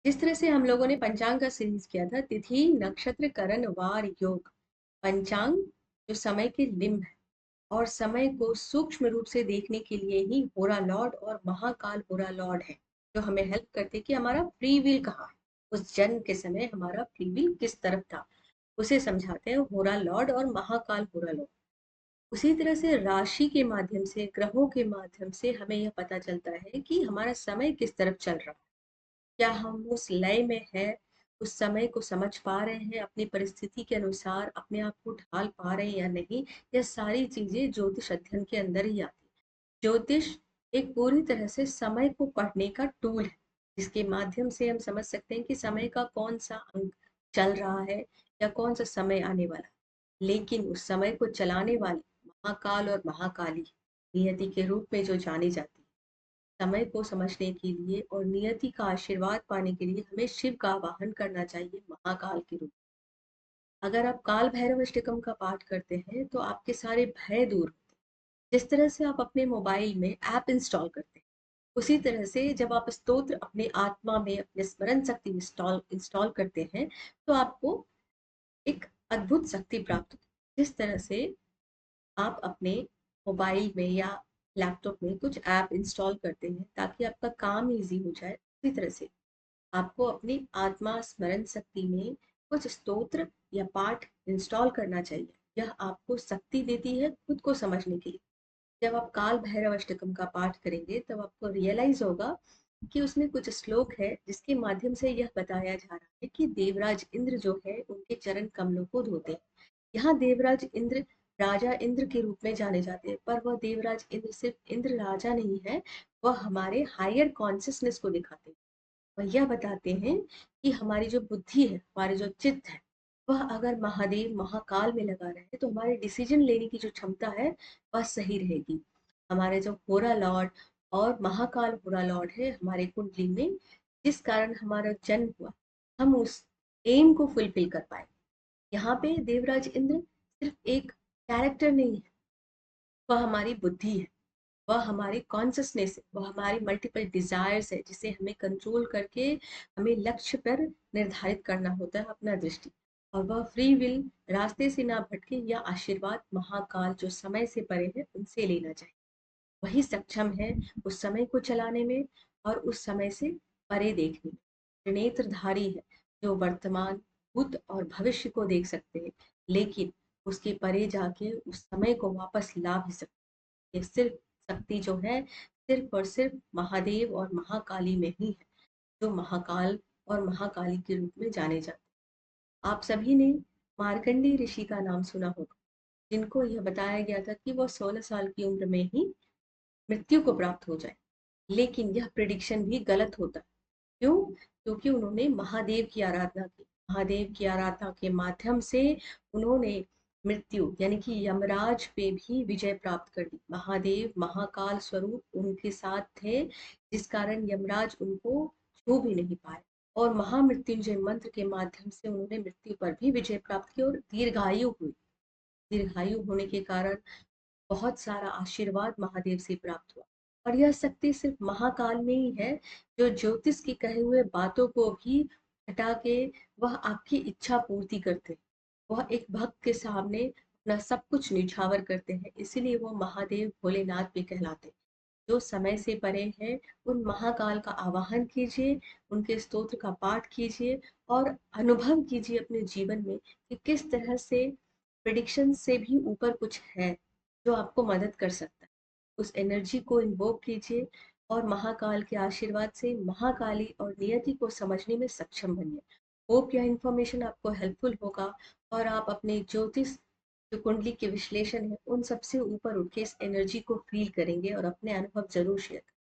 जिस तरह से हम लोगों ने पंचांग का सीरीज किया था, तिथि नक्षत्र करण वार योग। पंचांग जो समय के लिंब है और समय को सूक्ष्म रूप से देखने के लिए ही होरा लॉर्ड और महाकाल होरा लॉर्ड है, जो हमें हेल्प करते कि हमारा फ्री विल कहाँ है। उस जन्म के समय हमारा फ्री विल किस तरफ था, उसे समझाते हैं होरा लॉर्ड और महाकाल होरा लॉर्ड। उसी तरह से राशि के माध्यम से, ग्रहों के माध्यम से हमें यह पता चलता है कि हमारा समय किस तरफ चल रहा है। क्या हम उस लय में है, उस समय को समझ पा रहे हैं, अपनी परिस्थिति के अनुसार अपने आप को ढाल पा रहे हैं या नहीं। यह सारी चीजें ज्योतिष अध्ययन के अंदर ही आती है। ज्योतिष एक पूरी तरह से समय को पढ़ने का टूल है, जिसके माध्यम से हम समझ सकते हैं कि समय का कौन सा अंक चल रहा है या कौन सा समय आने वाला है। लेकिन उस समय को चलाने वाले महाकाल और महाकाली नियति के रूप में जो जानी जाती है, समय को समझने के लिए और नियति का आशीर्वाद पाने के लिए हमें शिव का आवाहन करना चाहिए महाकाल के रूप में। अगर आप काल भैरव अष्टकम का पाठ करते हैं तो आपके सारे भय दूर होते हैं। जिस तरह से आप अपने मोबाइल में ऐप इंस्टॉल करते हैं, उसी तरह से जब आप स्तोत्र अपने आत्मा में, अपने स्मरण शक्ति में इंस्टॉल इंस्टॉल करते हैं, तो आपको एक अद्भुत शक्ति प्राप्त होती है। जिस तरह से आप अपने मोबाइल में या लैपटॉप में कुछ ऐप इंस्टॉल करते हैं ताकि आपका काम इजी हो जाए, उसी तरह से आपको अपनी आत्मा स्मरण शक्ति में कुछ स्तोत्र या पाठ इंस्टॉल करना चाहिए। यह आपको शक्ति देती है खुद को समझने के लिए। जब आप काल भैरव अष्टकम का पाठ करेंगे तब आपको रियलाइज होगा कि उसमें कुछ श्लोक है जिसके माध्यम से यह बताया जा रहा है कि देवराज इंद्र जो है उनके चरण कमलों को धोते हैं। यहाँ देवराज इंद्र राजा इंद्र के रूप में जाने जाते हैं, पर वह देवराज इंद्र सिर्फ इंद्र राजा नहीं है, वह हमारे हायर कॉन्शियसनेस को दिखाते हैं। वह यह बताते हैं कि हमारी जो बुद्धि है, हमारे जो चित्त है, वह अगर महादेव महाकाल में लगा रहे तो हमारे डिसीजन लेने की जो क्षमता है वह सही रहेगी। हमारे जो होरा लॉर्ड और महाकाल होरा लॉर्ड है हमारे कुंडली में, जिस कारण हमारा जन्म हुआ, हम उस एम को फुलफिल कर पाए। यहाँ पे देवराज इंद्र सिर्फ एक कैरेक्टर नहीं है, वह हमारी बुद्धि है, वह हमारी कॉन्सियसनेस है, वह हमारी मल्टीपल डिजायर्स है, जिसे हमें कंट्रोल करके हमें लक्ष्य पर निर्धारित करना होता है अपना दृष्टि। और वह फ्री विल रास्ते से ना भटके या आशीर्वाद महाकाल जो समय से परे है उनसे लेना चाहिए। वही सक्षम है उस समय को चलाने में और उस समय से परे देखने में। त्रिनेत्रधारी है, जो वर्तमान, भूत और भविष्य को देख सकते हैं, लेकिन उसके परे जाके उस समय को वापस ला भी सकते। ये सिर्फ शक्ति जो है सिर्फ और सिर्फ महादेव और महाकाली में ही है, जो महाकाल और महाकाली के रूप में जाने जाते हैं। आप सभी ने मार्कंडेय ऋषि का नाम सुना होगा, जिनको यह बताया गया था कि वह 16 साल की उम्र में ही मृत्यु को प्राप्त हो जाए। लेकिन यह प्रिडिक्शन भी गलत होता है। क्यों? क्योंकि उन्होंने महादेव की आराधना की। महादेव की आराधना के माध्यम से उन्होंने मृत्यु यानी कि यमराज पे भी विजय प्राप्त कर दी। महादेव महाकाल स्वरूप उनके साथ थे, जिस कारण यमराज उनको छू भी नहीं पाए। और महामृत्युंजय मंत्र के माध्यम से उन्होंने मृत्यु पर भी विजय प्राप्त की और दीर्घायु हुई। दीर्घायु होने के कारण बहुत सारा आशीर्वाद महादेव से प्राप्त हुआ। और यह शक्ति सिर्फ महाकाल में ही है, जो ज्योतिष की कहे हुए बातों को भी हटा के वह आपकी इच्छा पूर्ति करते हैं। वह एक भक्त के सामने अपना सब कुछ निछावर करते हैं, इसीलिए वो महादेव भोलेनाथ भी कहलाते हैं। जो समय से परे हैं, उन महाकाल का आवाहन कीजिए, उनके स्तोत्र का पाठ कीजिए और अनुभव कीजिए अपने जीवन में कि किस तरह से प्रिडिक्शन से भी ऊपर कुछ है जो आपको मदद कर सकता है। उस एनर्जी को इन्वोक कीजिए और महाकाल के आशीर्वाद से महाकाली और नियति को समझने में सक्षम बनिए। होप यह इन्फॉर्मेशन आपको हेल्पफुल होगा और आप अपने ज्योतिष जो कुंडली के विश्लेषण है उन सबसे ऊपर उठ के इस एनर्जी को फील करेंगे और अपने अनुभव जरूर शेयर करें।